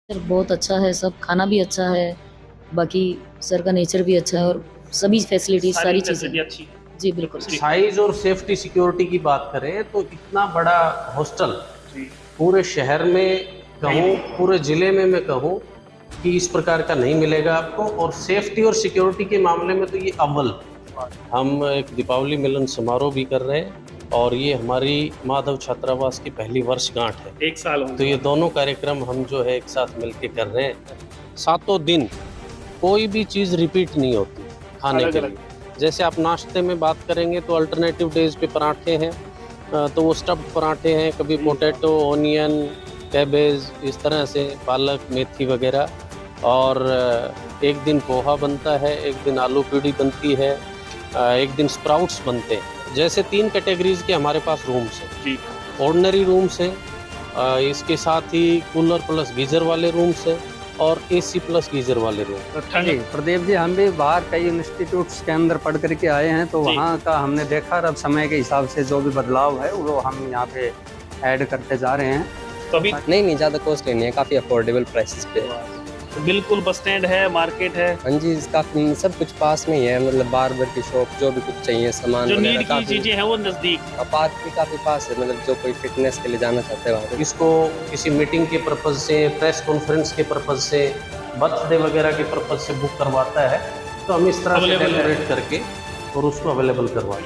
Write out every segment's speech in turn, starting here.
Sir बहुत अच्छा है, सब खाना भी अच्छा है, बाकी सर का नेचर भी अच्छा है और सभी फैसिलिटीज सारी चीज़ें फैसिलिटी अच्छी है। जी बिल्कुल। साइज और सेफ्टी सिक्योरिटी की बात करें तो इतना बड़ा हॉस्टल जी पूरे शहर में कहूँ, पूरे जिले में मैं कहूँ कि इस प्रकार का नहीं मिलेगा आपको। और सेफ्टी और सिक्योरिटी के मामले में तो ये अव्वल। हम एक दीपावली मिलन समारोह भी कर रहे हैं और ये हमारी माधव छात्रावास की पहली वर्षगांठ है। 1 साल तो ये दोनों कार्यक्रम हम जो है एक साथ मिलके कर रहे हैं। सातों दिन कोई भी चीज़ रिपीट नहीं होती खाने अलग के अलग। लिए। जैसे आप नाश्ते में बात करेंगे तो अल्टरनेटिव डेज पे पराठे हैं, तो वो स्टफ्ड पराठे हैं, कभी पोटैटो, ऑनियन, कैबेज, इस तरह से पालक, मेथी वगैरह। और एक दिन पोहा बनता है, एक दिन आलू पूड़ी बनती है, एक दिन स्प्राउट्स बनते हैं। जैसे 3 कैटेगरीज के हमारे पास रूम्स हैं। जी ऑर्डिनरी रूम्स हैं, इसके साथ ही कूलर प्लस गीज़र वाले रूम्स हैं और एसी प्लस गीज़र वाले रूम। तो जी ठंड प्रदीप जी, हम भी बाहर कई इंस्टीट्यूट्स के अंदर पढ़ करके आए हैं, तो जी। वहाँ का हमने देखा और अब समय के हिसाब से जो भी बदलाव है वो हम यहाँ पे ऐड करते जा रहे हैं। तो अभी नहीं ज़्यादा कॉस्टली नहीं है, काफ़ी अफोर्डेबल प्राइसेस पे है। तो बिल्कुल बस स्टैंड है, मार्केट है, हाँ जी, काफ़ी सब कुछ पास में ही है, मतलब बार्बर की शॉप, जो भी कुछ चाहिए सामान जो वगैरह नीड की काफ़ी। चीजें हैं वो नजदीक। पार्क भी काफ़ी पास है, मतलब जो कोई फिटनेस के लिए जाना चाहते हैं वहाँ पे। इसको किसी मीटिंग के पर्पज़ से, प्रेस कॉन्फ्रेंस के पर्पज़ से, बर्थडे वगैरह के पर्पज़ से बुक करवाता है तो हम इस तरह से Available है। डेकोरेट करके और उसको अवेलेबल करवाएं।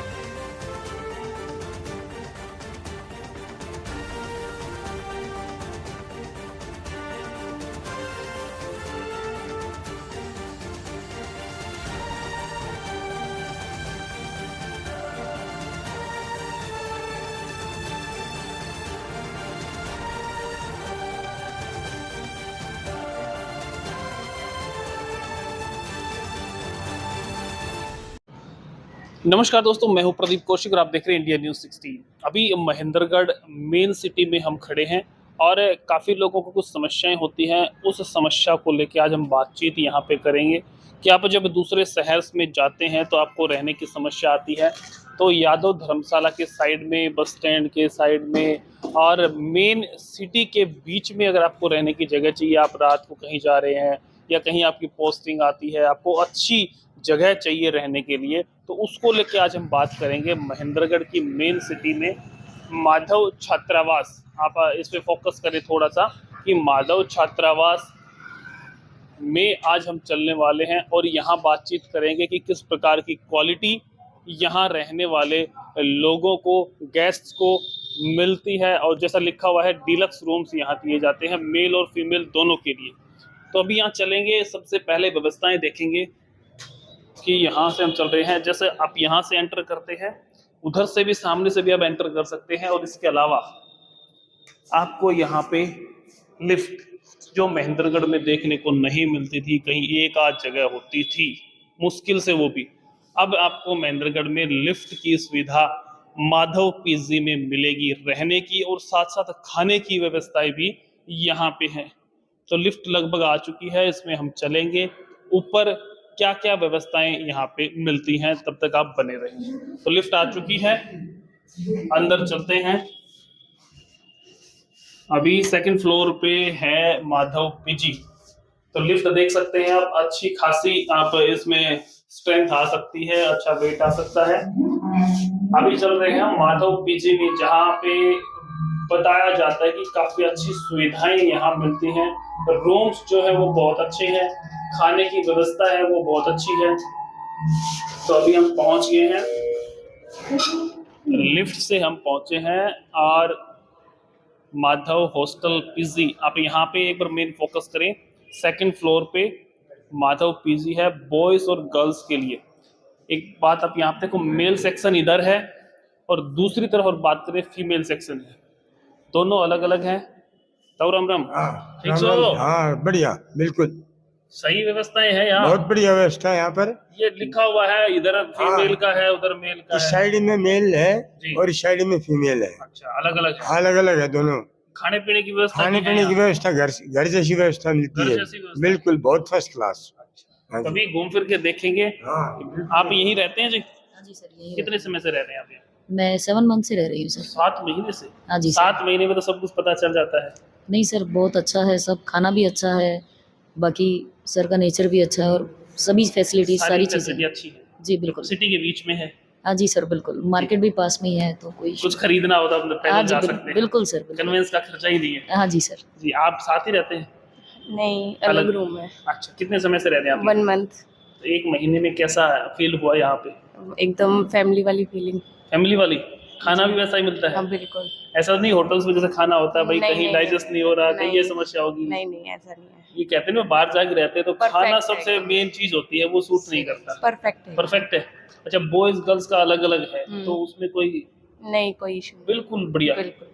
नमस्कार दोस्तों, मैं हूं प्रदीप कौशिक और आप देख रहे हैं इंडिया न्यूज़ 16। अभी महेंद्रगढ़ मेन सिटी में हम खड़े हैं और काफ़ी लोगों को कुछ समस्याएं होती हैं। उस समस्या को लेकर आज हम बातचीत यहां पे करेंगे कि आप जब दूसरे शहर में जाते हैं तो आपको रहने की समस्या आती है, तो यादव धर्मशाला के साइड में, बस स्टैंड के साइड में और मेन सिटी के बीच में अगर आपको रहने की जगह चाहिए, आप रात को कहीं जा रहे हैं या कहीं आपकी पोस्टिंग आती है, आपको अच्छी जगह चाहिए रहने के लिए, तो उसको लेके आज हम बात करेंगे। महेंद्रगढ़ की मेन सिटी में माधव छात्रावास, आप इस पे फोकस करें थोड़ा सा कि माधव छात्रावास में आज हम चलने वाले हैं और यहाँ बातचीत करेंगे कि किस प्रकार की क्वालिटी यहाँ रहने वाले लोगों को, गेस्ट्स को मिलती है। और जैसा लिखा हुआ है, डीलक्स रूम्स यहाँ दिए जाते हैं मेल और फीमेल दोनों के लिए। तो अभी यहाँ चलेंगे, सबसे पहले व्यवस्थाएं देखेंगे कि यहाँ से हम चल रहे हैं। जैसे आप यहाँ से एंटर करते हैं, उधर से भी, सामने से भी आप एंटर कर सकते हैं। और इसके अलावा आपको यहाँ पे लिफ्ट, जो महेंद्रगढ़ में देखने को नहीं मिलती थी, कहीं एक आध जगह होती थी मुश्किल से, वो भी अब आपको महेंद्रगढ़ में लिफ्ट की सुविधा माधव पीजी में मिलेगी। रहने की और साथ साथ खाने की व्यवस्थाएं भी यहाँ पे है। तो लिफ्ट लगभग आ चुकी है, इसमें हम चलेंगे ऊपर क्या क्या व्यवस्थाएं यहाँ पे मिलती हैं, तब तक आप बने रहिए। तो लिफ्ट आ चुकी है, अंदर चलते हैं। अभी सेकंड फ्लोर पे है माधव पीजी। तो लिफ्ट देख सकते हैं आप, अच्छी खासी आप इसमें स्ट्रेंथ आ सकती है, अच्छा वेट आ सकता है। अभी चल रहे हैं माधव पीजी में, जहाँ पे बताया जाता है कि काफी अच्छी सुविधाएं यहाँ मिलती हैं। रूम्स जो है वो बहुत अच्छे हैं, खाने की व्यवस्था है वो बहुत अच्छी है। तो अभी हम पहुंच गए हैं, लिफ्ट से हम पहुंचे हैं और माधव हॉस्टल पीजी, आप यहाँ पे एक बार मेन फोकस करें। सेकंड फ्लोर पे माधव पीजी है बॉयज और गर्ल्स के लिए। एक बात आप यहाँ पे देखो, मेल सेक्शन इधर है और दूसरी तरफ और बात करें फीमेल सेक्शन है, दोनों अलग अलग हैं। तो राम राम, ठीक राम सो? राम। हाँ बढ़िया, बिल्कुल सही व्यवस्थाएं हैं यहाँ। बहुत बढ़िया व्यवस्था है यहाँ पर। ये लिखा हुआ है, इधर फीमेल का है, उधर मेल का इस है। साइड में मेल है जी। और इस साइड में फीमेल है। अच्छा, अलग अलग है। अलग अलग है दोनों। खाने पीने की व्यवस्था खाने भी है पीने की यहाँ? व्यवस्था घर जैसी व्यवस्था मिलती घर है, जैसी व्यवस्था? बिल्कुल बहुत फर्स्ट क्लास। हाँ जी। कभी घूम फिर के देखेंगे। हाँ आप यहीं रहते हैं जी? हाँ जी सर, यही कितने समय से रह रहे हैं आप यहाँ? मैं 7 मंथ से रह रही हूँ सर। 7 महीने से? हाँ जी सर। 7 महीने में तो सब कुछ पता चल जाता है। नहीं सर, बहुत अच्छा है, सब खाना भी अच्छा है, बाकी सर का नेचर भी अच्छा है और सभी फैसिलिटीज सारी चीज़ें। फैसिलिटी अच्छी है, जी बिल्कुल। सिटी के बीच में है। हाँ जी सर, बिल्कुल, मार्केट भी पास में ही है तो कोई कुछ खरीदना हो तो आप हाँ पैदल जी जा सकते हैं, बिल्कुल सर, बिल्कुल। कन्वेंस का खर्चा ही नहीं है। हाँ जी सर। जी, आप साथ ही रहते हैं? नहीं, अलग अलग रूम है। अच्छा, कितने समय से रहते हैं आप? 1 मंथ। तो 1 महीने में कैसा फील हुआ यहाँ पे? एकदम फैमिली वाली फीलिंग। फैमिली वाली? खाना भी वैसा ही मिलता है? हाँ बिल्कुल। ऐसा नहीं होटल्स में जैसे खाना होता है भाई नहीं, कहीं नहीं, डाइजेस्ट नहीं हो रहा, कहीं ये नहीं। समस्या होगी? नहीं नहीं, ऐसा नहीं है। ये कहते हैं ना बाहर जाके रहते हैं तो Perfect खाना है सबसे एकदम। मेन चीज होती है, वो सूट नहीं करता। परफेक्ट है। परफेक्ट है। अच्छा, बॉयज गर्ल्स का अलग अलग है तो उसमें कोई? नहीं, कोई इशू नहीं। बिल्कुल बढ़िया, बिल्कुल।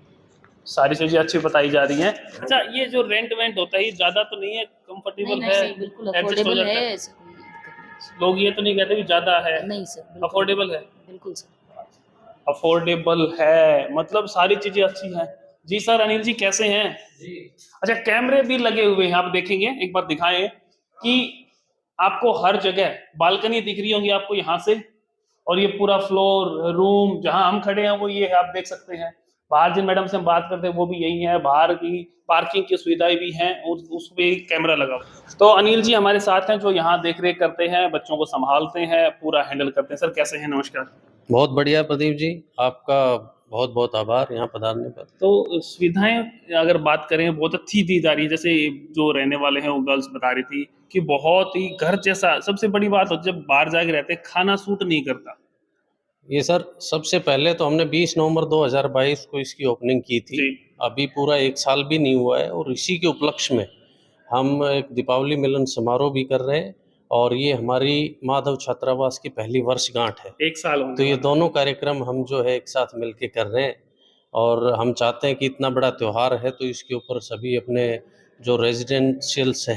सारी चीजें अच्छी बताई जा रही हैं। अच्छा, ये जो रेंट वेंट होता है ये ज्यादा तो नहीं है, कंफर्टेबल नहीं है, सर, बिल्कुल adjust हो अफोर्डेबल जाता है, है? ऐसा कोई दिक्कत लोग ये तो नहीं कहते कि ज्यादा है, नहीं। नहीं सर, बिल्कुल अफोर्डेबल है। बिल्कुल सर। अफोर्डेबल है मतलब सारी चीजें अच्छी हैं। जी सर, अनिल जी कैसे हैं? जी। अच्छा, कैमरे भी लगे हुए हैं, आप देखेंगे एक बार दिखाएं कि आपको हर जगह बालकनी दिख रही होंगी आपको यहाँ से, और ये पूरा फ्लोर रूम जहाँ हम खड़े हैं वो ये है, आप देख सकते हैं। बाहर जिन मैडम से हम बात करते हैं वो भी यही है, बाहर की पार्किंग की सुविधाएं भी हैं और उस पे कैमरा लगा हुआ। तो अनिल जी हमारे साथ हैं जो यहाँ देख रेख करते हैं, बच्चों को संभालते हैं, पूरा हैंडल करते हैं। सर कैसे हैं? नमस्कार। बहुत बढ़िया प्रदीप जी, आपका बहुत बहुत आभार यहाँ पधारने पर। तो सुविधाएं अगर बात करें बहुत अच्छी दी जा रही है, जैसे जो रहने वाले हैं वो गर्ल्स बता रही थी कि बहुत ही घर जैसा। सबसे बड़ी बात होती है जब बाहर जाके रहते हैं खाना सूट नहीं करता। ये सर सबसे पहले तो हमने 20 नवंबर 2022 को इसकी ओपनिंग की थी। जी। अभी पूरा 1 साल भी नहीं हुआ है और इसी के उपलक्ष्य में हम एक दीपावली मिलन समारोह भी कर रहे हैं और ये हमारी माधव छात्रावास की पहली वर्षगांठ है। 1 साल होने तो ये वाला। दोनों कार्यक्रम हम जो है एक साथ मिलके कर रहे हैं और हम चाहते हैं कि इतना बड़ा त्यौहार है तो इसके ऊपर सभी अपने जो रेजिडेंट्स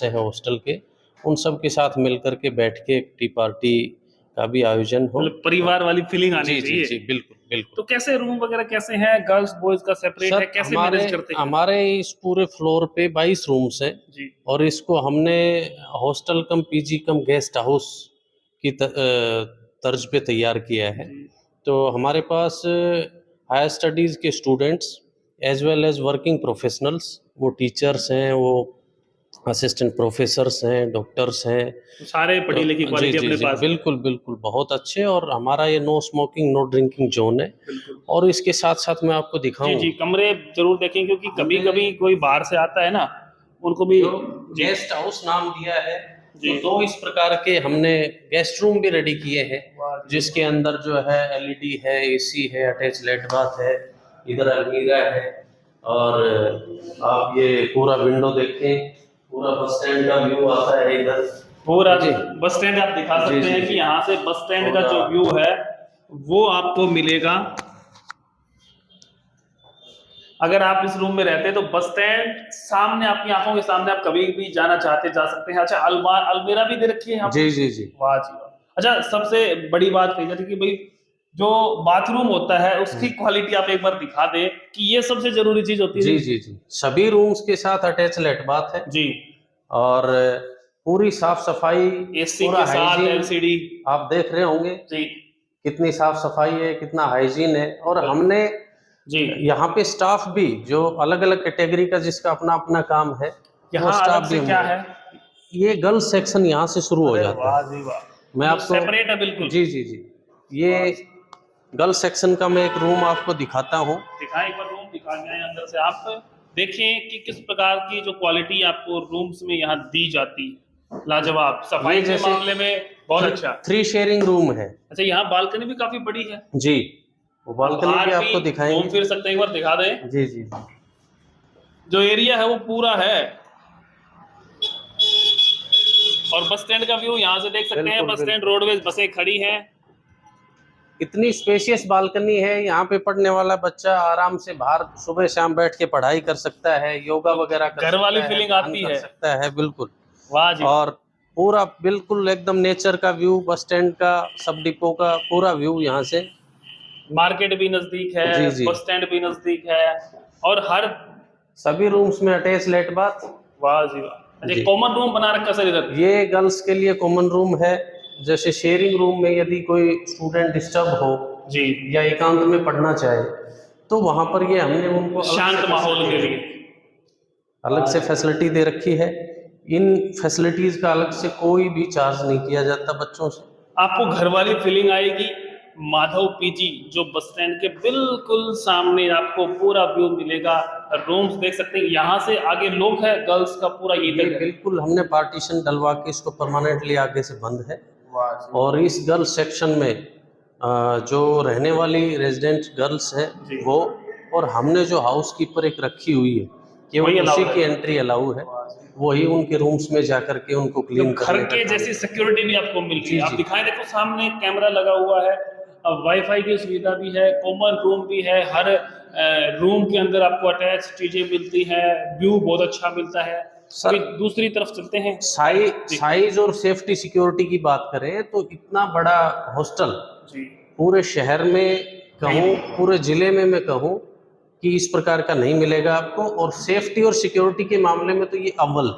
हैं हॉस्टल के, उन सब के साथ मिलकर के बैठ के एक टी पार्टी का भी आयोजन हो। मतलब परिवार वाली फीलिंग आनी जी जी चाहिए। जी, बिल्कुल बिल्कुल। तो कैसे रूम वगैरह कैसे हैं? गर्ल्स बॉयज का सेपरेट है, कैसे मैनेज करते हैं? हमारे इस पूरे फ्लोर पे 22 रूम्स हैं जी। और इसको हमने hostel cum PG cum guest house की तर्ज पे तैयार किया है। तो हमारे पास हायर स्टडीज़ के students as well as working professionals, वो टीचर्स हैं, वो असिस्टेंट प्रोफेसर्स हैं, डॉक्टर्स हैं, सारे पढ़ी लिखी जी क्वालिटी जी अपने जी, पास। बिल्कुल बिल्कुल, बहुत अच्छे। और हमारा ये no smoking no drinking zone है। बिल्कुल। और इसके साथ साथ मैं आपको जी दिखाऊं जी, कमरे जरूर देखें क्योंकि कभी कभी कोई बाहर से आता है ना, उनको भी जी गेस्ट हाउस नाम दिया है। जी। तो 2 इस प्रकार के हमने गेस्ट रूम भी रेडी किए हैं जिसके अंदर जो है एलईडी है, एसी है, अटैच लेट बाथ है, इधर अलमीरा है और आप ये पूरा विंडो देखें, पूरा बस स्टैंड का व्यू आता है इधर। पूरा जी। बस स्टैंड आप दिखा जी, सकते जी, हैं जी। कि यहाँ से बस स्टैंड का जो पूरा- व्यू है वो आपको मिलेगा। अगर आप इस रूम में रहते हैं तो बस स्टैंड सामने, आपकी आंखों के सामने, आप कभी भी जाना चाहते जा सकते हैं। अच्छा, अलमीरा भी दे रखी है यहाँ पे? जी जी जी वाह जी वाह। अच्छा, सबसे बड़ी बात कही जाती है कि भाई जो बाथरूम होता है उसकी क्वालिटी आप एक बार दिखा दें कि ये सबसे जरूरी चीज होती है। जी जी जी, सभी रूम्स के साथ अटैच लेट बाथ है जी। और पूरी साफ सफाई, एसी पूरा के साथ hygiene एलसीडी। आप देख रहे होंगे जी कितनी साफ सफाई है, कितना हाइजीन है। और हमने जी। यहाँ पे स्टाफ भी जो अलग अलग कैटेगरी का जिसका अपना अपना काम है, वो यहाँ स्टाफ अलग से भी क्या हमने- है? ये गर्ल्स सेक्शन यहाँ से शुरू हो अरे जाता वाह है। जी वाह, मैं आपको सेपरेट है बिल्कुल। जी जी जी, ये गर्ल्स सेक्शन का मैं एक रूम आपको दिखाता हूँ। दिखाएं एक बार रूम, दिखा गए अंदर से आप देखें कि किस प्रकार की जो क्वालिटी आपको रूम्स में यहाँ दी जाती है। लाजवाब, सफाई ये के जैसे- मामले में बहुत अच्छा। 3 शेयरिंग रूम है अच्छा, यहाँ बालकनी भी काफी बड़ी है। जी, वो बालकनी बाहर भी आपको घूम दिखाएंगे। फिर सकते हैं, एक बार दिखा दें। जी जी, जो एरिया है वो पूरा है और बस स्टैंड का व्यू यहाँ से देख सकते हैं। बिल्कुल, बस स्टैंड रोडवेज बसें खड़ी हैं। इतनी स्पेशियस बालकनी है, यहाँ पे पढ़ने वाला बच्चा आराम से बाहर सुबह शाम बैठ के पढ़ाई कर सकता है, योगा वगैरह कर घर वाली सकता है, फीलिंग ध्यान आती कर है। सकता है, बिल्कुल। वाह जी। और पूरा बिल्कुल एकदम नेचर का व्यू, बस स्टैंड का, सब डिपो का पूरा व्यू यहाँ से। मार्केट भी नजदीक है, जी, जी। बस स्टैंड भी नजदीक है और हर सभी रूम्स में अटैच लेट बाथ। वाह जी वाह। अच्छा, जी। कॉमन रूम बना रखा सर इधर? ये गर्ल्स के लिए कॉमन रूम है। जैसे शेयरिंग रूम में यदि कोई स्टूडेंट डिस्टर्ब हो जी या एकांत में पढ़ना चाहे तो वहाँ पर ये हमने उनको शांत माहौल के लिए अलग से फैसिलिटी दे रखी है। इन फैसिलिटीज का अलग से कोई भी चार्ज नहीं किया जाता बच्चों से। आपको घर वाली फीलिंग आएगी। माधव पीजी जो बस स्टैंड के बिल्कुल सामने आपको पूरा व्यू मिलेगा। रूम्स देख सकते हैं, यहाँ से आगे लोग हैं, गर्ल्स का पूरा ये ये बिल्कुल हमने पार्टीशन डलवा के इसको परमानेंटली आगे से बंद है। और इस गर्ल्स सेक्शन में जो रहने वाली रेजिडेंट गर्ल्स है वो, और हमने जो हाउस कीपर एक रखी हुई है केवल उसी की एंट्री अलाउ है, वही उनके रूम्स में जाकर के उनको क्लीन तो घर के जैसी सिक्योरिटी भी आपको मिलती है। आप दिखाएं, देखो सामने कैमरा लगा हुआ है, वाईफाई की सुविधा भी है, कॉमन रूम भी है, हर रूम के अंदर आपको अटैच चीजें मिलती हैं, व्यू बहुत अच्छा मिलता है। अभी दूसरी तरफ चलते हैं। साइज और सेफ्टी सिक्योरिटी की बात करें तो इतना बड़ा हॉस्टल पूरे शहर में कहूँ, पूरे जिले में मैं कहूँ कि इस प्रकार का नहीं मिलेगा आपको। और सेफ्टी और सिक्योरिटी के मामले में तो ये अव्वल।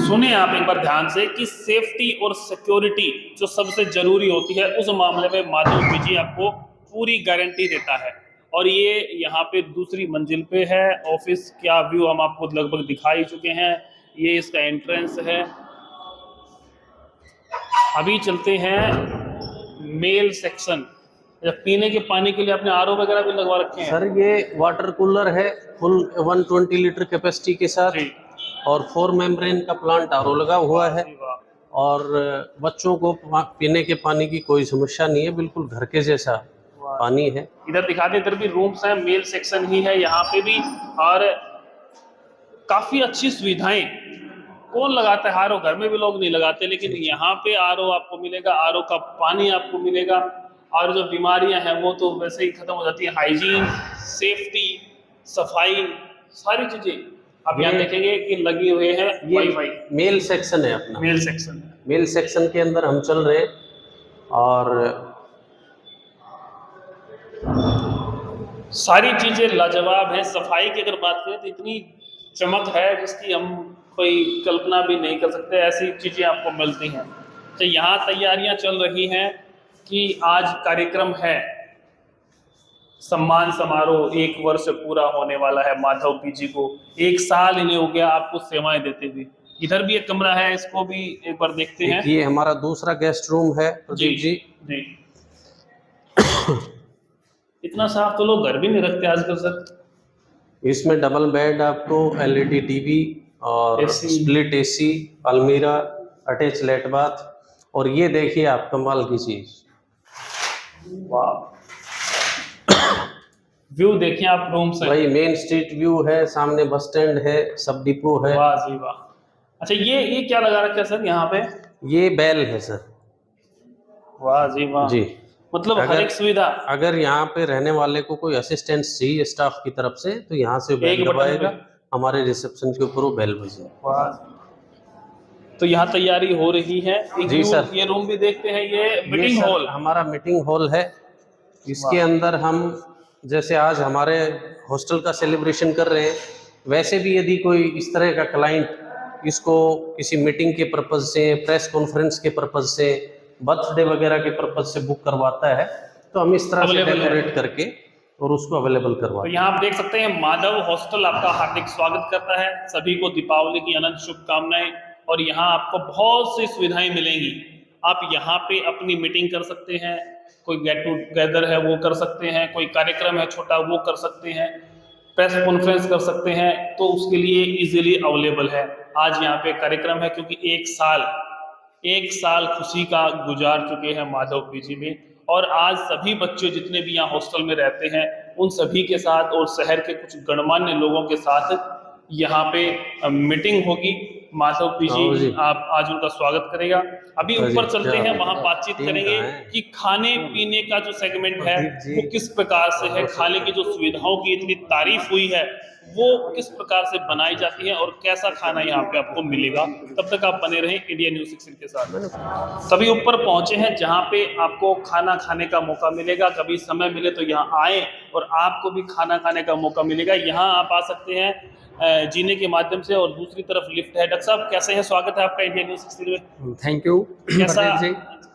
सुने आप एक बार ध्यान से कि सेफ्टी और सिक्योरिटी जो सबसे जरूरी होती है, उस मामले में माधव पीजी आपको पूरी गारंटी देता है। और ये यहाँ पे दूसरी मंजिल पे है। ऑफिस क्या व्यू हम आपको लगभग दिखा ही चुके हैं। ये इसका एंट्रेंस है। अभी चलते हैं मेल सेक्शन। पीने के पानी के लिए आपने आरओ वगैरह भी लगवा रखे हैं? सर ये वाटर कूलर है फुल 120 लीटर कैपेसिटी के साथ, और 4 मेम्ब्रेन का प्लांट आरओ लगा हुआ है। और बच्चों को पीने के पानी की कोई समस्या नहीं है, बिल्कुल घर के जैसा पानी है। इधर दिखा दे, इधर भी रूम्स हैं, मेल सेक्शन ही है यहाँ पे भी। और काफी अच्छी सुविधाएं। कौन लगाता है आरओ? घर में भी लोग नहीं लगाते, लेकिन यहाँ पे आरओ आपको मिलेगा, आरओ का पानी आपको मिलेगा। और जो बीमारियां हैं वो तो वैसे ही खत्म हो जाती है। हाइजीन, सेफ्टी, सफाई, सारी चीजें आप यहाँ देखेंगे कि लगी हुए हैं। वाईफाई मेल सेक्शन है अपना। मेल सेक्शन, मेल सेक्शन के अंदर हम चल रहे हैं। और सारी चीजें लाजवाब है। सफाई की अगर बात करें तो इतनी चमक है जिसकी हम कोई कल्पना भी नहीं कर सकते। ऐसी चीजें आपको मिलती हैं। तो यहाँ तैयारियां चल रही हैं कि आज कार्यक्रम है, सम्मान समारोह। 1 वर्ष पूरा होने वाला है माधव पीजी को। 1 साल इन्हें हो गया आपको सेवाएं देते हुए। इधर भी एक कमरा है, इसको भी एक बार देखते हैं। ये हमारा दूसरा गेस्ट रूम है प्रदीप जी। इतना साफ तो लोग घर भी नहीं रखते आजकल सर। इसमें डबल बेड आपको, एलईडी टीवी और स्प्लिट एसी, अलमीरा, अटैच लेट बाथ। और ये देखिए आप कमाल की चीज, वाह, व्यू देखिए आप रूम से। भाई मेन स्ट्रीट व्यू है, सामने बस स्टैंड है, सब डिपो है। वाह जी वाह। अच्छा ये क्या लगा रखा है सर यहाँ पे? ये बेल है सर। वाह जी वाह जी। मतलब हर एक सुविधा। अगर यहाँ पे रहने वाले को कोई असिस्टेंस चाहिए स्टाफ की तरफ से तो यहाँ से बेल दबाएगा, हमारे रिसेप्शन के ऊपर वो बेल बजेगा। तो यहाँ तैयारी हो रही है जी सर। ये रूम भी देखते हैं, ये मीटिंग हॉल, हमारा मीटिंग हॉल है। इसके अंदर हम जैसे आज हमारे हॉस्टल का सेलिब्रेशन कर रहे हैं, वैसे भी यदि कोई इस तरह का क्लाइंट इसको किसी मीटिंग के पर्पज से, प्रेस कॉन्फ्रेंस के पर्पज से, बर्थडे वगैरह के पर्पज से बुक करवाता है तो हम इस तरह से डेकोरेट करके और उसको अवेलेबल करवाते हैं। तो यहाँ आप देख सकते हैं माधव हॉस्टल आपका हार्दिक स्वागत करता है। सभी को दीपावली की अनंत शुभकामनाएं। और यहाँ आपको बहुत सी सुविधाएं मिलेंगी। आप यहाँ पे अपनी मीटिंग कर सकते हैं, कोई गेट टूगेदर है वो कर सकते हैं, कोई कार्यक्रम है छोटा वो कर सकते हैं, प्रेस कॉन्फ्रेंस कर सकते हैं, तो उसके लिए इजीली अवेलेबल है। आज यहाँ पे कार्यक्रम है क्योंकि 1 साल खुशी का गुजार चुके हैं माधव पीजी में। और आज सभी बच्चे जितने भी यहाँ हॉस्टल में रहते हैं उन सभी के साथ और शहर के कुछ गणमान्य लोगों के साथ यहाँ पे मीटिंग होगी। माधव पीजी आप आज उनका स्वागत करेगा। अभी ऊपर चलते हैं, वहां बातचीत करेंगे कि खाने पीने का जो सेगमेंट है वो किस प्रकार से है, खाने की जो सुविधाओं की इतनी तारीफ हुई है वो किस प्रकार से बनाई जाती है और कैसा खाना यहाँ पे आपको मिलेगा। तब तक आप बने रहें इंडिया न्यूज़ 16 के साथ। सभी ऊपर पहुंचे हैं जहाँ पे आपको खाना खाने का मौका मिलेगा। कभी समय मिले तो यहाँ आए और आपको भी खाना खाने का मौका मिलेगा। यहाँ आप आ सकते हैं जीने के माध्यम से, और दूसरी तरफ लिफ्ट है। डॉक्टर साहब कैसे हैं, स्वागत है आपका इंडिया न्यूज़ 16 में। Thank you. कैसा,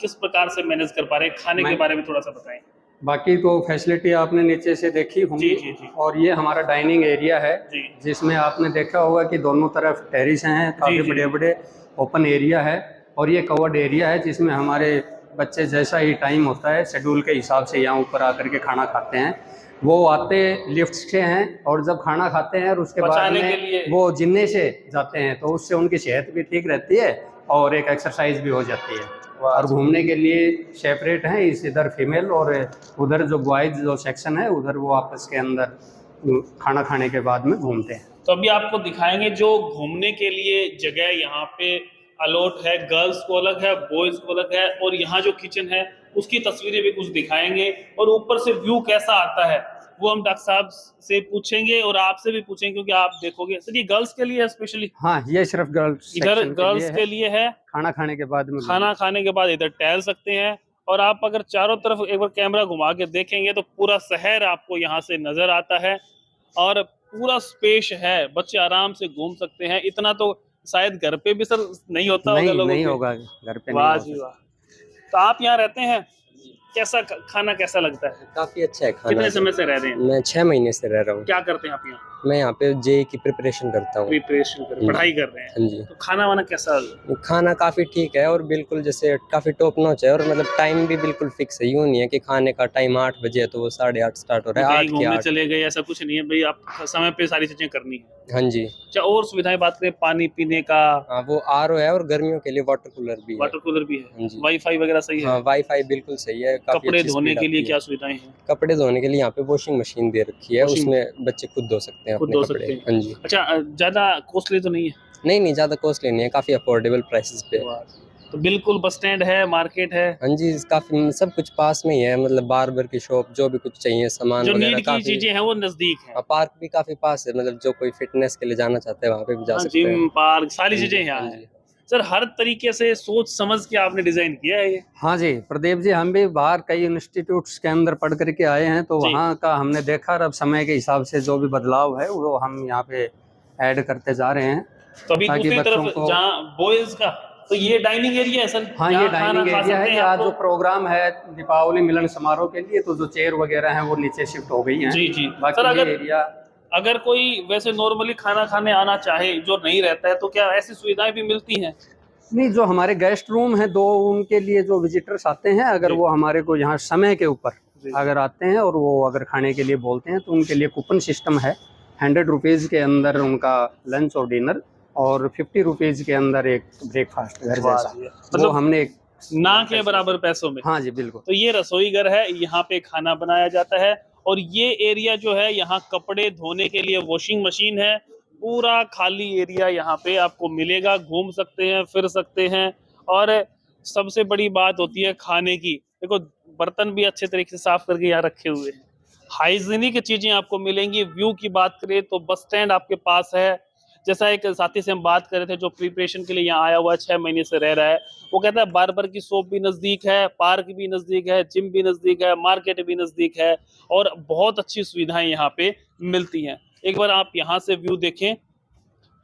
किस प्रकार से मैनेज कर पा रहे हैं, खाने के बारे में थोड़ा सा बताएं। बाकी तो फैसिलिटी आपने नीचे से देखी होंगी। जी, जी। और ये हमारा डाइनिंग एरिया है, जी। जिसमें आपने देखा होगा कि दोनों तरफ टेरिस हैं, काफ़ी जी। बड़े बड़े ओपन एरिया है। और ये कवर्ड एरिया है, जिसमें हमारे बच्चे जैसा ही टाइम होता है शेड्यूल के हिसाब से यहाँ ऊपर आकर के खाना खाते हैं। वो आते लिफ्ट से हैं, और जब खाना खाते हैं और उसके बाद पचाने के में लिए। वो जिन्ने से जाते हैं, तो उससे उनकी सेहत भी ठीक रहती है और एक एक्सरसाइज भी हो जाती है। और घूमने के लिए सेपरेट हैं, इस इधर फीमेल और उधर जो बॉयज जो सेक्शन है, उधर वो आपस के अंदर खाना खाने के बाद में घूमते हैं। तो अभी आपको दिखाएंगे जो घूमने के लिए जगह यहाँ पे अलॉट है, गर्ल्स को अलग है, बॉयज को अलग है, और यहाँ जो किचन है उसकी तस्वीरें भी कुछ दिखाएंगे, और ऊपर से व्यू कैसा आता है वो हम डॉक्टर साहब से पूछेंगे और आपसे भी पूछेंगे, क्योंकि आप देखोगे। सर ये गर्ल्स के लिए है स्पेशली? हाँ, ये सिर्फ गर्ल्स इधर गर्ल्स के लिए है। खाना खाने के बाद में खाना खाने के बाद इधर टहल सकते हैं, और आप अगर चारों तरफ एक बार कैमरा घुमा के देखेंगे तो पूरा शहर आपको यहाँ से नजर आता है, और पूरा स्पेस है, बच्चे आराम से घूम सकते हैं। इतना तो शायद घर पे भी सर नहीं होता होगा लोगों नहीं के। होगा घर पे। वाह जी वाह। तो आप यहाँ रहते हैं, कैसा खाना कैसा लगता है? काफी अच्छा है खाना। कितने समय से रह रहे हैं? मैं 6 महीने से रह रहा हूँ। क्या करते हैं आप यहाँ? मैं यहाँ पे जेई की प्रिपरेशन करता हूँ। प्रिपरेशन कर, पढ़ाई कर रहे हैं। हाँ जी। तो खाना वाना कैसा? खाना काफी ठीक है, और बिल्कुल जैसे काफी टॉप नॉच है, और मतलब टाइम भी बिल्कुल फिक्स है। यूँ नहीं है कि खाने का टाइम 8 बजे है तो वो 8:30 स्टार्ट हो रहा है। कहीं 8 के घूमने 8। चले गए ऐसा कुछ नहीं है भाई, आप समय पे सारी चीजें करनी है। हाँ जी। अच्छा, और सुविधाएं बात करें पानी पीने का? हाँ, वो आरओ है, और गर्मियों के लिए वाटर कूलर भी है। वाटर कूलर भी है। हाँ जी। वाईफाई वगैरह सही है? हाँ, वाईफाई बिल्कुल सही है। काफी कपड़े अच्छी धोने स्पीड के लिए आती क्या है। सुविधाएं हैं? कपड़े धोने के लिए यहाँ पे वॉशिंग मशीन दे रखी है, Washing- उसमें बच्चे खुद धो सकते हैं खुद अपने धो कपड़े। सकते हैं। हाँ जी। अच्छा, ज्यादा कॉस्टली तो नहीं है? नहीं, ज्यादा कॉस्टली नहीं है, काफी अफोर्डेबल प्राइसेस पे है। तो बिल्कुल बस स्टैंड है, मार्केट है, हाँ जी, काफी सब कुछ पास में ही है। मतलब बार्बर की शॉप, जो भी कुछ चाहिए सामान जो वगैरह नीड की काफी। चीजें हैं वो नजदीक है। पार्क भी काफी पास है, मतलब जो कोई फिटनेस के लिए जाना चाहते हैं वहाँ पे भी जा सकते हैं। जिम, पार्क, सारी हाँ जी, चीजें यहाँ हाँ है। जी। सर हर तरीके से सोच समझ के आपने डिजाइन किया है ये? हाँ जी प्रदीप जी, हम भी बाहर कई इंस्टीट्यूट्स के अंदर पढ़ करके आए हैं, तो जी। वहाँ का हमने देखा, और अब समय के हिसाब से जो भी बदलाव है वो हम यहाँ पे ऐड करते जा रहे हैं। तो अभी ताकि दूसरी बच्चों तरफ को- जहाँ बॉयज का, तो ये डाइनिंग एरिया है सर? हाँ, ये यहाँ खाना डाइनिंग खा एरिया है सकते कि हैं आज आप जो लोग? प्रोग्राम है दीपावली मिलन समारोह के लिए, तो जो चेयर वगैरह हैं वो नीचे शिफ्ट हो गई हैं। जी जी। बाकी सर ये एरिया अगर कोई वैसे नॉर्मली खाना खाने आना चाहे जो नहीं रहता है, तो क्या ऐसी सुविधाएं भी मिलती हैं? नहीं, जो हमारे गेस्ट रूम है 2, उनके लिए जो विजिटर्स आते हैं, अगर जी। वो हमारे को यहाँ समय के ऊपर जी। अगर आते हैं और वो अगर खाने के लिए बोलते हैं, तो उनके लिए कूपन सिस्टम है। 100 रुपीज़ के अंदर उनका लंच और डिनर, और 50 रुपीज़ के अंदर एक ब्रेकफास्ट घर जैसा। मतलब वो हमने एक ना के बराबर पैसों में। हाँ जी बिल्कुल। तो ये रसोई घर है, यहाँ पे खाना बनाया जाता है, और ये एरिया जो है यहाँ कपड़े धोने के लिए वॉशिंग मशीन है। पूरा खाली एरिया यहाँ पे आपको मिलेगा, घूम सकते हैं, फिर सकते हैं। और सबसे बड़ी बात होती है खाने की, देखो बर्तन भी अच्छे तरीके से साफ करके यहाँ रखे हुए हैं, हाइजीनिक चीजें आपको मिलेंगी। व्यू की बात करें तो बस स्टैंड आपके पास है। जैसा एक साथी से हम बात कर रहे थे जो प्रिपरेशन के लिए यहाँ आया हुआ है, 6 महीने से रह रहा है, वो कहता है बार्बर की शॉप भी नजदीक है, पार्क भी नजदीक है, जिम भी नजदीक है, मार्केट भी नजदीक है, और बहुत अच्छी सुविधाएं यहाँ पे मिलती हैं। एक बार आप यहाँ से व्यू देखें,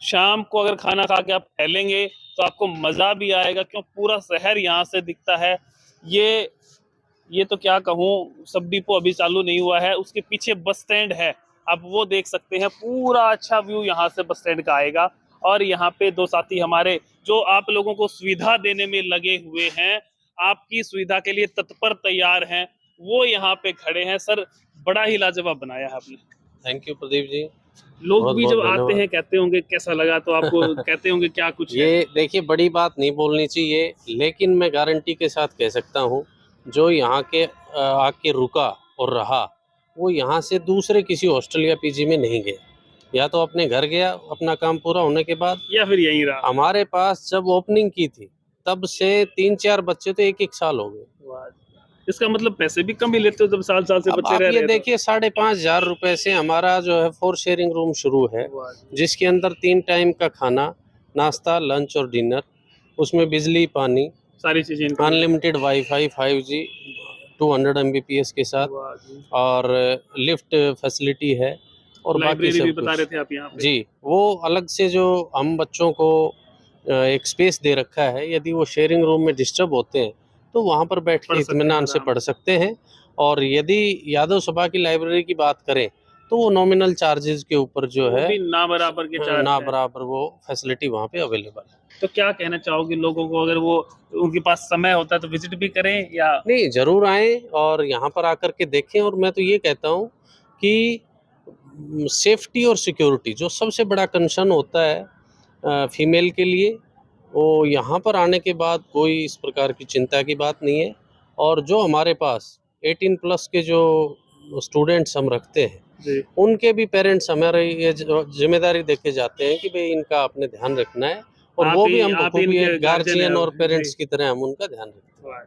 शाम को अगर खाना खा के आप टहलेंगे तो आपको मजा भी आएगा, क्यों पूरा शहर यहाँ से दिखता है। ये तो क्या कहूँ, सब डिपो अभी चालू नहीं हुआ है, उसके पीछे बस स्टैंड है, आप वो देख सकते हैं। पूरा अच्छा व्यू यहाँ से बस स्टैंड का आएगा। और यहाँ पे 2 साथी हमारे जो आप लोगों को सुविधा देने में लगे हुए हैं, आपकी सुविधा के लिए तत्पर तैयार हैं, वो यहाँ पे खड़े हैं। सर बड़ा ही लाजवाब बनाया है आपने। Thank you Pradeep ji. लोग बहुत भी बहुत जब आते धन्यवाद। हैं कहते होंगे कैसा लगा, तो आपको कहते होंगे क्या कुछ है? ये देखिए, बड़ी बात नहीं बोलनी चाहिए, लेकिन मैं गारंटी के साथ कह सकता हूँ, जो यहाँ के आके रुका और रहा, वो यहाँ से दूसरे किसी हॉस्टल या पीजी में नहीं गया, या तो अपने घर गया अपना काम पूरा होने के बाद, या फिर यही रहा। हमारे पास जब ओपनिंग की थी तब से 3-4 बच्चे तो 1-1 साल हो गए। इसका मतलब पैसे भी कम ही लेते हो जब साल साल से अब बच्चे आप रह ये रहे हैं तो। देखिए, 5,500 रुपए से हमारा जो है 4 शेयरिंग रूम शुरू है, जिसके अंदर 3 टाइम का खाना, नाश्ता, लंच और डिनर, उसमें बिजली, पानी, सारी चीजें इनका। अनलिमिटेड वाईफाई 5G 200 Mbps के साथ, और लिफ्ट फैसिलिटी है, और बाकी लाइब्रेरी सब भी बता रहे कुछ। थे आप यहाँ पे। जी, वो अलग से जो हम बच्चों को एक स्पेस दे रखा है, यदि वो शेयरिंग रूम में डिस्टर्ब होते हैं तो वहाँ पर बैठ के पढ़ सकते हैं इत्मीनान से आराम पढ़ सकते हैं। और यदि यादव सभा की लाइब्रेरी की बात करें तो वो नॉमिनल चार्जेस के ऊपर जो वो है भी ना बराबर के चार्ज ना हैं। बराबर वो फैसिलिटी वहाँ पे अवेलेबल है। तो क्या कहना चाहोगे लोगों को, अगर वो उनके पास समय होता है तो विजिट भी करें या? नहीं, जरूर आए और यहाँ पर आकर के देखें। और मैं तो ये कहता हूँ कि सेफ्टी और सिक्योरिटी जो सबसे बड़ा कंसर्न होता है फीमेल के लिए, वो यहाँ पर आने के बाद कोई इस प्रकार की चिंता की बात नहीं है। और जो हमारे पास 18 प्लस के जो स्टूडेंट्स हम रखते हैं जी। उनके भी पेरेंट्स हमारे ये जिम्मेदारी देखे जाते हैं कि भाई इनका आपने ध्यान रखना है, और आप वो ही- भी हम आप बखूबी इनके एक गार्जियन गार्जियन हैं। और पेरेंट्स जी। की तरह हम उनका ध्यान रखते हैं।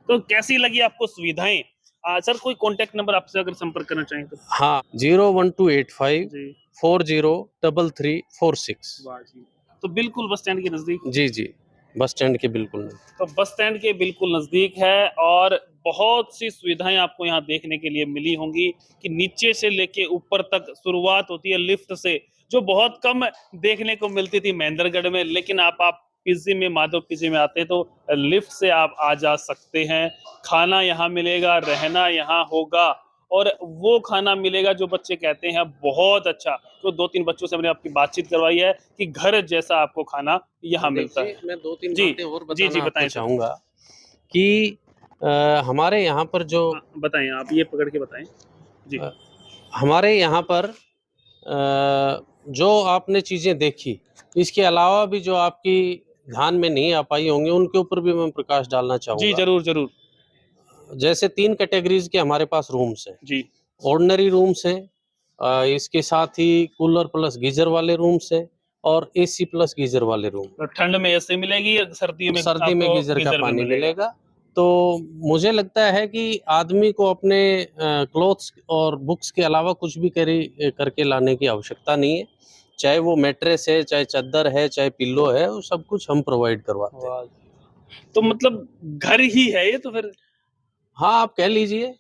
तो कैसी लगी आपको सुविधाएं? सर कोई कांटेक्ट नंबर आपसे अगर संपर्क करना चाहें तो? हाँ, 01285 जी। 403346। वाह जी। तो बिल्कुल बस स्टैंड के नजदीक। जी जी, बस स्टैंड के बिल्कुल नहीं। तो बस स्टैंड के बिल्कुल नजदीक है और बहुत सी सुविधाएं आपको यहाँ देखने के लिए मिली होंगी कि नीचे से लेके ऊपर तक शुरुआत होती है लिफ्ट से, जो बहुत कम देखने को मिलती थी महेंद्रगढ़ में। लेकिन आप पीजी में, माधव पीजी में आते हैं तो लिफ्ट से आप आ जा सकते हैं। खाना यहाँ मिलेगा, रहना यहाँ होगा, और वो खाना मिलेगा जो बच्चे कहते हैं बहुत अच्छा। तो 2-3 बच्चों से मैंने आपकी बातचीत करवाई है कि घर जैसा आपको खाना यहाँ मिलता है। मैं 2-3 जी, बातें और जी, बताना बताएं आपको सर। चाहूँगा कि हमारे यहाँ पर जो बताएं, आप ये पकड़ के बताएं। जी। हमारे यहाँ पर जो आपने चीज़ें देखी, इसके अलावा भी जो आपकी ध्यान में नहीं आ पाई होंगी उनके ऊपर भी मैं प्रकाश डालना चाहूँगा। जी, जरूर जरूर। जैसे 3 कैटेगरीज के हमारे पास रूम्स हैं। जी। ऑर्डिनरी रूम्स हैं, इसके साथ ही कूलर प्लस गीजर वाले रूम्स हैं, और एसी प्लस गीजर वाले रूम। तो ठंड में एसी मिलेगी, सर्दी में सर्दी में गीजर का पानी मिलेगा। तो मुझे लगता है कि आदमी को अपने क्लोथ्स और बुक्स के अलावा कुछ भी कैरी करके लाने की आवश्यकता नहीं है। चाहे वो मैट्रेस है, चाहे चादर है, चाहे पिल्लो है, वो सब कुछ हम प्रोवाइड करवाते हैं। तो मतलब घर ही है ये तो फिर? हाँ, आप कह लीजिए।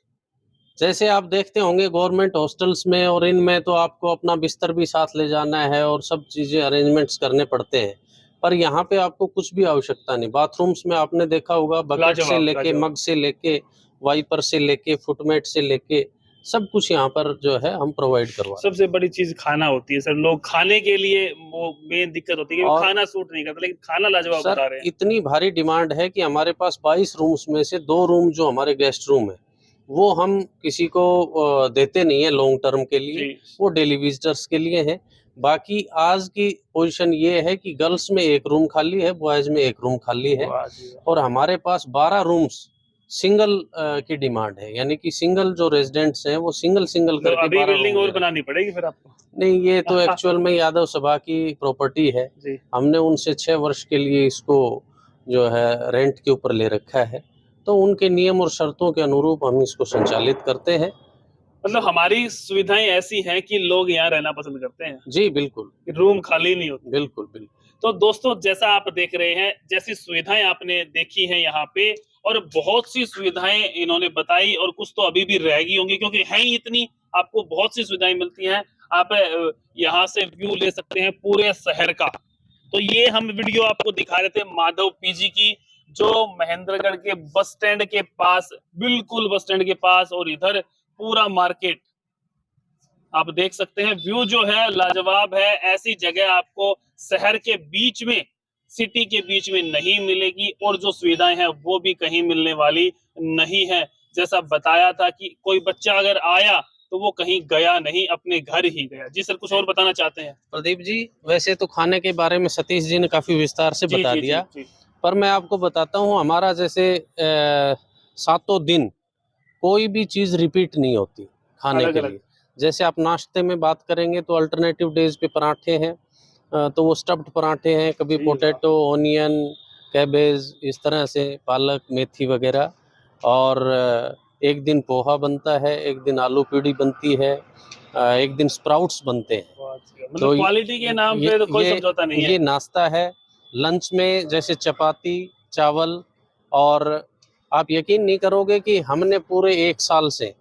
जैसे आप देखते होंगे गवर्नमेंट हॉस्टल्स में और इनमें तो आपको अपना बिस्तर भी साथ ले जाना है और सब चीज़ें अरेंजमेंट्स करने पड़ते हैं, पर यहाँ पे आपको कुछ भी आवश्यकता नहीं। बाथरूम्स में आपने देखा होगा बकेट से लेके, मग से लेके, वाइपर से लेके, फुटमेट से लेके, सब कुछ यहाँ पर जो है हम प्रोवाइड करवा। सबसे बड़ी चीज खाना होती है सर। लोग खाने के लिए वो मेन दिक्कत होती है कि खाना सूट नहीं करता, लेकिन खाना लाजवाब बता रहे हैं। इतनी भारी डिमांड है कि हमारे पास 22 रूम्स में से 2 रूम जो हमारे गेस्ट रूम है वो हम किसी को देते नहीं है लॉन्ग टर्म के लिए, वो डेली विजिटर्स के लिए है। बाकी आज की पोजीशन ये है कि गर्ल्स में 1 रूम खाली है, बॉयज में 1 रूम खाली है, और हमारे पास 12 रूम्स सिंगल की डिमांड है, यानी कि सिंगल जो रेजिडेंट्स हैं वो सिंगल करके अभी बिल्डिंग और बनानी पड़ेगी फिर आपको? नहीं, ये तो एक्चुअल में यादव सभा की प्रॉपर्टी है। हमने उनसे 6 वर्ष के लिए इसको जो है रेंट के ऊपर ले रखा है, तो उनके नियम और शर्तों के अनुरूप हम इसको संचालित करते हैं। मतलब हमारी सुविधाएं ऐसी हैं कि लोग यहाँ रहना पसंद करते हैं। जी बिल्कुल, रूम खाली नहीं होते। बिल्कुल बिल्कुल। तो दोस्तों, जैसा आप देख रहे हैं, जैसी सुविधाएं आपने देखी हैं यहाँ पे, और बहुत सी सुविधाएं इन्होंने बताई, और कुछ तो अभी भी रह गई होंगी क्योंकि है ही इतनी। आपको बहुत सी सुविधाएं मिलती हैं। आप यहाँ से व्यू ले सकते हैं पूरे शहर का। तो ये हम वीडियो आपको दिखा रहे थे माधव पीजी की, जो महेंद्रगढ़ के बस स्टैंड के पास, बिल्कुल बस स्टैंड के पास, और इधर पूरा मार्केट आप देख सकते हैं। व्यू जो है लाजवाब है। ऐसी जगह आपको शहर के बीच में, सिटी के बीच में नहीं मिलेगी, और जो सुविधाएं हैं वो भी कहीं मिलने वाली नहीं है। जैसा बताया था कि कोई बच्चा अगर आया तो वो कहीं गया नहीं, अपने घर ही गया। जी सर, कुछ और बताना चाहते हैं? प्रदीप जी, वैसे तो खाने के बारे में सतीश जी ने काफी विस्तार से बता दिया, पर मैं आपको बताता हूँ, हमारा जैसे 7 दिन कोई भी चीज रिपीट नहीं होती खाने के लिए। जैसे आप नाश्ते में बात करेंगे तो अल्टरनेटिव डेज पे पराठे हैं, तो वो स्टफ्ड पराठे हैं, कभी पोटैटो, ऑनियन, कैबेज, इस तरह से पालक, मेथी वगैरह। और एक दिन पोहा बनता है, एक दिन आलू पूड़ी बनती है, एक दिन स्प्राउट्स बनते हैं। तो क्वालिटी के नाम पे तो कोई समझौता नहीं है। ये नाश्ता है। लंच में जैसे चपाती, चावल, और आप यकीन नहीं करोगे कि हमने पूरे 1 साल से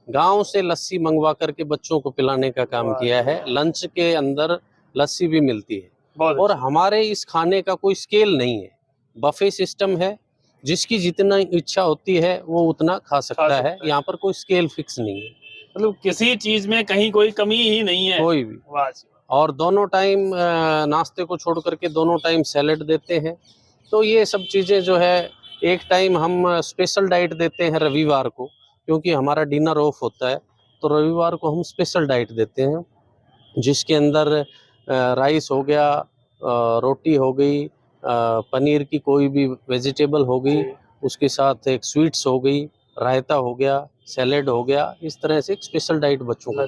गांव से लस्सी मंगवा करके बच्चों को पिलाने का काम किया है। लंच के अंदर लस्सी भी मिलती है, और हमारे इस खाने का कोई स्केल नहीं है, बफे सिस्टम है। जिसकी जितना इच्छा होती है वो उतना खा सकता सकता है। है। यहाँ पर कोई स्केल फिक्स नहीं है, मतलब किसी चीज में कहीं कोई कमी ही नहीं है। कोई भी। वाह जी। और दोनों टाइम नाश्ते को छोड़ करके दोनों टाइम सैलेड देते हैं। तो ये सब चीज़ें जो है, एक टाइम हम स्पेशल डाइट देते हैं रविवार को, क्योंकि हमारा डिनर ऑफ होता है, तो रविवार को हम स्पेशल डाइट देते हैं, जिसके अंदर राइस हो गया, रोटी हो गई, पनीर की कोई भी वेजिटेबल हो गई, उसके साथ एक स्वीट्स हो गई, रायता हो गया, सैलेड हो गया। इस तरह से एक स्पेशल डाइट बच्चों को।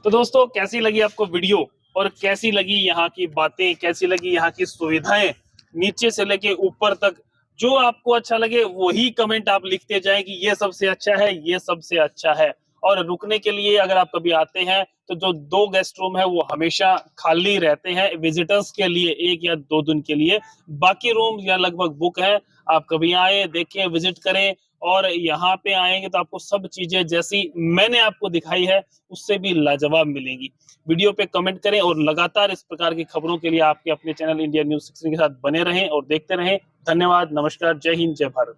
तो दोस्तों, कैसी लगी आपको वीडियो और कैसी लगी यहाँ की बातें, कैसी लगी यहाँ की सुविधाएं, नीचे से लेके ऊपर तक जो आपको अच्छा लगे वही कमेंट आप लिखते जाएं कि ये सबसे अच्छा है, ये सबसे अच्छा है। और रुकने के लिए अगर आप कभी आते हैं तो जो 2 गेस्ट रूम है वो हमेशा खाली रहते हैं विजिटर्स के लिए, 1 या 2 दिन के लिए। बाकी रूम या लगभग बुक है। आप कभी आए, देखें, विजिट करें, और यहाँ पे आएंगे तो आपको सब चीजें जैसी मैंने आपको दिखाई है उससे भी लाजवाब मिलेंगी। वीडियो पे कमेंट करें और लगातार इस प्रकार की खबरों के लिए आपके अपने चैनल इंडिया न्यूज़ 16 के साथ बने रहें और देखते रहें। धन्यवाद, नमस्कार, जय हिंद, जय भारत।